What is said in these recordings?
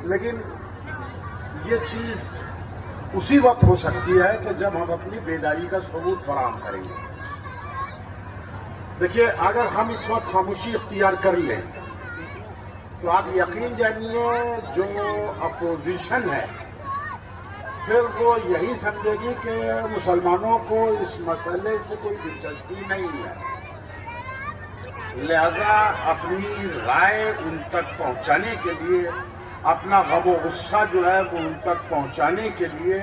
لیکن یہ چیز اسی وقت ہو سکتی ہے کہ جب ہم اپنی بیداری کا ثبوت فراہم کریں گے. دیکھیے، اگر ہم اس وقت خاموشی اختیار کر لیں تو آپ یقین جانیے جو اپوزیشن ہے پھر وہ یہی سمجھے گی کہ مسلمانوں کو اس مسئلے سے کوئی دلچسپی نہیں ہے، لہذا اپنی رائے ان تک پہنچانے کے لیے، اپنا غم و غصہ جو ہے وہ ان تک پہنچانے کے لیے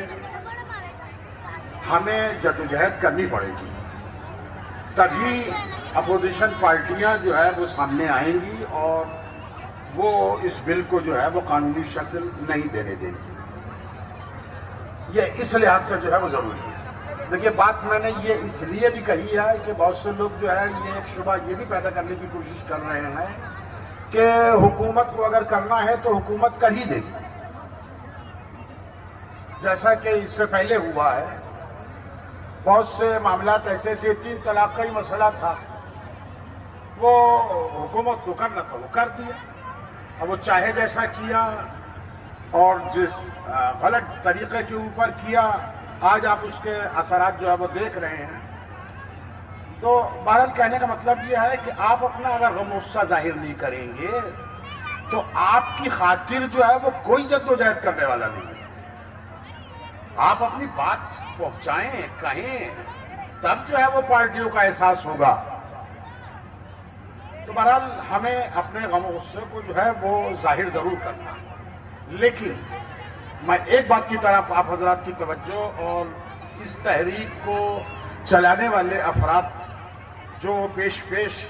ہمیں جدوجہد کرنی پڑے گی. تبھی اپوزیشن پارٹیاں جو ہے وہ سامنے آئیں گی اور وہ اس بل کو جو ہے وہ قانونی شکل نہیں دینے دیں گی. یہ اس لحاظ سے جو ہے وہ ضروری ہے. دیکھیے، بات میں نے یہ اس لیے بھی کہی ہے کہ بہت سے لوگ جو ہے یہ ایک شبہ یہ بھی پیدا کرنے کی کوشش کر رہے ہیں کہ حکومت کو اگر کرنا ہے تو حکومت کر ہی دے گی، جیسا کہ اس سے پہلے ہوا ہے. بہت سے معاملات ایسے تھے، 3 طلاق کا ہی مسئلہ تھا، وہ حکومت کو کرنا تھا وہ کر دیا. اب وہ چاہے جیسا کیا اور جس غلط طریقے کے اوپر کیا، آج آپ اس کے اثرات جو ہے وہ دیکھ رہے ہیں. تو بہرحال کہنے کا مطلب یہ ہے کہ آپ اپنا اگر غم و غصہ ظاہر نہیں کریں گے تو آپ کی خاطر جو ہے وہ کوئی جدوجہد کرنے والا نہیں ہے. آپ اپنی بات پہنچائیں، کہیں، تب جو ہے وہ پارٹیوں کا احساس ہوگا. تو بہرحال ہمیں اپنے غم و غصے کو جو ہے وہ ظاہر ضرور کرنا ہے. لیکن میں ایک بات کی طرف آپ حضرات کی توجہ اور اس تحریک کو چلانے والے افراد جو پیش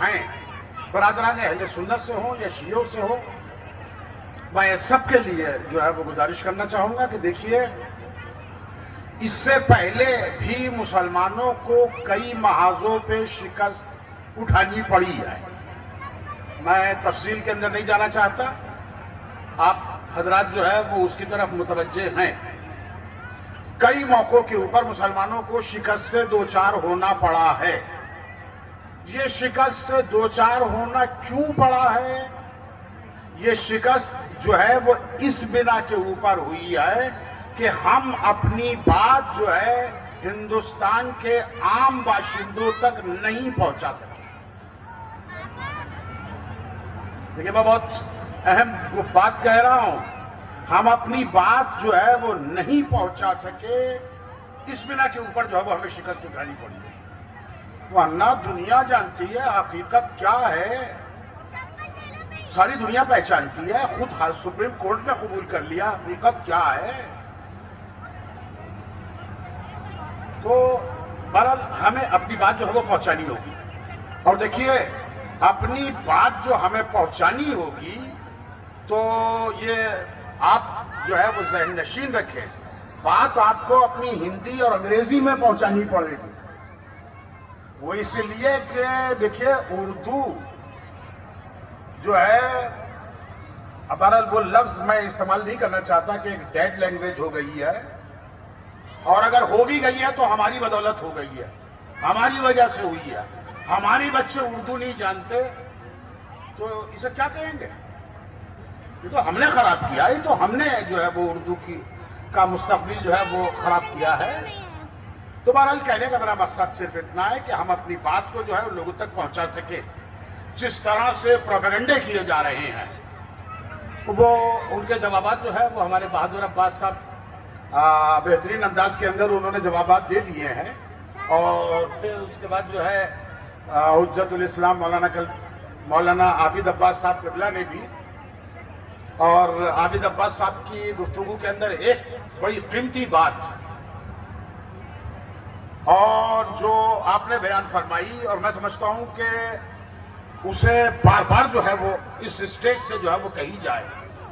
ہیں، برادران اہل سنت سے ہوں یا شیعوں سے ہوں، میں سب کے لیے جو ہے وہ گزارش کرنا چاہوں گا کہ دیکھیے، اس سے پہلے بھی مسلمانوں کو کئی محاذوں پہ شکست اٹھانی پڑی ہے. میں تفصیل کے اندر نہیں جانا چاہتا، آپ حضرات جو ہے وہ اس کی طرف متوجہ ہیں. کئی موقعوں کے اوپر مسلمانوں کو شکست سے دوچار ہونا پڑا ہے. یہ شکست سے دوچار ہونا کیوں پڑا ہے؟ یہ شکست جو ہے وہ اس بنا کے اوپر ہوئی ہے کہ ہم اپنی بات جو ہے ہندوستان کے عام باشندوں تک نہیں پہنچا سکے. دیکھیے، میں بہت اہم بات کہہ رہا ہوں. ہم اپنی بات جو ہے وہ نہیں پہنچا سکے، اس بنا کے اوپر جو ہے وہ ہمیں شکست اٹھانی پڑی ہے. ورنہ دنیا جانتی ہے حقیقت کیا ہے، ساری دنیا پہچانتی ہے، خود سپریم کورٹ نے قبول کر لیا حقیقت کیا ہے. تو بہرحال ہمیں اپنی بات جو ہے وہ پہنچانی ہوگی. اور دیکھیے، اپنی بات جو ہمیں پہنچانی ہوگی تو یہ آپ جو ہے وہ ذہن نشین رکھیں، بات آپ کو اپنی ہندی اور انگریزی میں پہنچانی پڑے گی. وہ اس لیے کہ دیکھیے، اردو جو ہے، بہرحال وہ لفظ میں استعمال نہیں کرنا چاہتا کہ ایک ڈیڈ لینگویج ہو گئی ہے، اور اگر ہو بھی گئی ہے تو ہماری بدولت ہو گئی ہے، ہماری وجہ سے ہوئی ہے. ہماری بچے اردو نہیں جانتے تو اسے کیا کہیں گے؟ یہ تو ہم نے خراب کیا، یہ تو ہم نے جو ہے وہ اردو کا مستقبل جو ہے وہ خراب کیا ہے. تو بہرحال کہنے کا میرا مقصد صرف اتنا ہے کہ ہم اپنی بات کو جو ہے لوگوں تک پہنچا سکیں. جس طرح سے پروپیگنڈے کیے جا رہے ہیں وہ ان کے جوابات جو ہے وہ ہمارے بہادر عباس صاحب بہترین انداز کے اندر انہوں نے جوابات دے دیے ہیں. اور پھر اس کے بعد جو ہے حجت الاسلام مولانا عابد عباس صاحب قبلہ نے بھی، اور عابد عباس صاحب کی گفتگو کے اندر ایک بڑی قیمتی بات اور جو آپ نے بیان فرمائی، اور میں سمجھتا ہوں کہ اسے بار بار جو ہے وہ اس اسٹیج سے جو ہے وہ کہی جائے،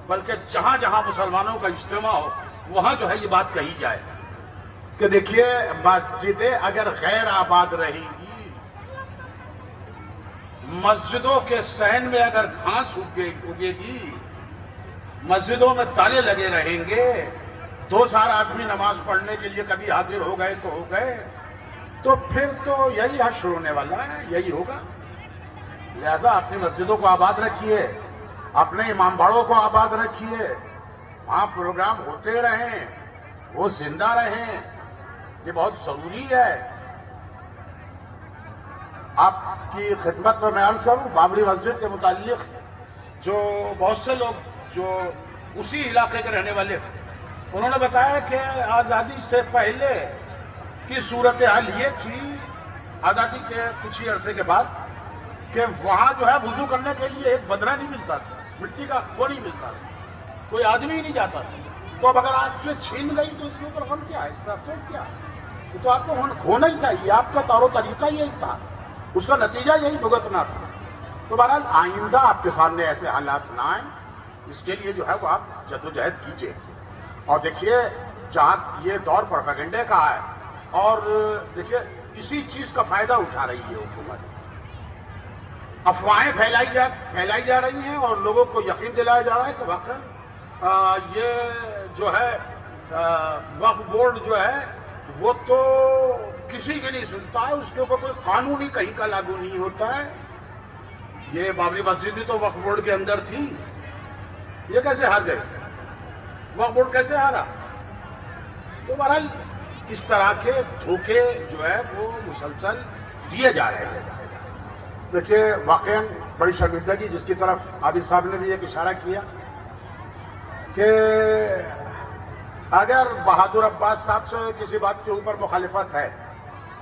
بلکہ جہاں جہاں مسلمانوں کا اجتماع ہو وہاں جو ہے یہ بات کہی جائے کہ دیکھیے، مسجدیں اگر غیر آباد رہیں گی، مسجدوں کے صحن میں اگر گھاس اگے گی، مسجدوں میں تالے لگے رہیں گے، 2-4 آدمی نماز پڑھنے کے لیے کبھی حاضر ہو گئے تو ہو گئے، تو پھر تو یہی حشر ہونے والا ہے، یہی ہوگا. لہذا اپنی مسجدوں کو آباد رکھیے، اپنے امام باڑوں کو آباد رکھیے، وہاں پروگرام ہوتے رہیں، وہ زندہ رہیں، یہ بہت ضروری ہے۔ آپ کی خدمت میں عرض کروں، بابری مسجد کے متعلق جو بہت سے لوگ جو اسی علاقے کے رہنے والے انہوں نے بتایا کہ آزادی سے پہلے کی صورتحال یہ تھی، آزادی کے کچھ ہی عرصے کے بعد، کہ وہاں جو ہے وضو کرنے کے لیے ایک بدرہ نہیں ملتا تھا، مٹی کا وہ نہیں ملتا تھا، کوئی آدمی ہی نہیں جاتا تھا۔ تو اب اگر آج سے چھین گئی تو اس کے اوپر غم کیا ہے، اس کا افسوس کیا ہے؟ یہ تو آپ کو کھونا ہی چاہیے، آپ کا طور و طریقہ یہی تھا، اس کا نتیجہ یہی بھگتنا تھا۔ تو بہرحال آئندہ آپ کے سامنے ایسے حالات نہ آئیں، اس کے لیے جو ہے وہ آپ جدوجہد کیجیے۔ اور دیکھیے جہاں یہ دور پروپیگنڈے کا ہے، اور دیکھیے اسی چیز کا فائدہ اٹھا رہی ہے حکومت، افواہیں پھیلائی جا رہی ہیں اور لوگوں کو یقین دلایا جا رہا ہے کہ واقعی یہ جو ہے وقف بورڈ جو ہے وہ تو کسی کی نہیں سنتا ہے، اس کے اوپر کوئی قانون ہی کہیں کا لاگو نہیں ہوتا ہے۔ یہ بابری مسجد بھی تو وقف بورڈ کے اندر تھی، یہ کیسے ہار گئے؟ وقف بورڈ کیسے ہارا؟ تو بہرحال اس طرح کے دھوکے جو ہے وہ مسلسل دیے جا رہے ہیں۔ دیکھیے واقعاً بڑی شرمندگی، جس کی طرف عابد صاحب نے بھی ایک اشارہ کیا کہ اگر بہادر عباس صاحب سے کسی بات کے اوپر مخالفت ہے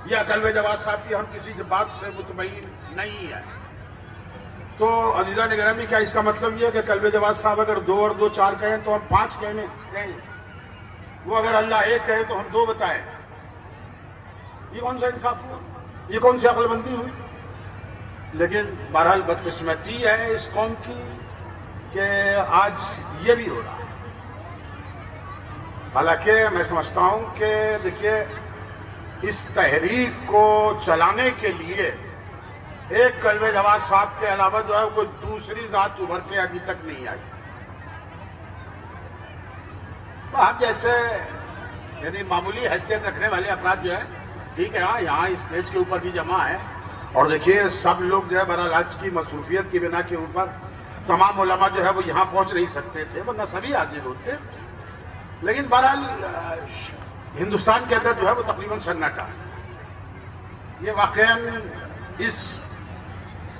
یا کلب جواز صاحب کی ہم کسی بات سے مطمئن نہیں ہے، تو عزیزان گرامی کیا اس کا مطلب یہ ہے کہ کلب جواز صاحب اگر 2 اور 2 4 کہیں تو ہم 5 کہیں، وہ اگر اللہ 1 کہے تو ہم 2 بتائیں؟ یہ کون سا انصاف ہوا؟ یہ کون سی عقل بندی ہوئی؟ لیکن بہرحال بدقسمتی ہے اس قوم کی کہ آج یہ بھی ہو رہا ہے۔ حالانکہ میں سمجھتا ہوں کہ دیکھیے اس تحریک کو چلانے کے لیے ایک کلب جواز صاحب کے علاوہ جو ہے کوئی دوسری ذات ابھر کے ابھی تک نہیں آئی۔ آپ جیسے یعنی معمولی حیثیت رکھنے والے افراد جو ہے، ٹھیک ہے، ہاں یہاں اس اسٹیج کے اوپر بھی جمع ہے، اور دیکھیے سب لوگ جو ہے بہرحال آج کی مصروفیت کی بنا کے اوپر تمام علماء جو ہے وہ یہاں پہنچ نہیں سکتے تھے، ورنہ سبھی حاضر ہوتے، لیکن بہرحال ہندوستان کے اندر جو ہے وہ تقریباً سناٹا ہے۔ یہ واقعاً اس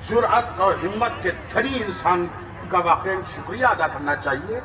جرأت اور ہمت کے دھنی انسان کا واقعاً شکریہ ادا کرنا چاہیے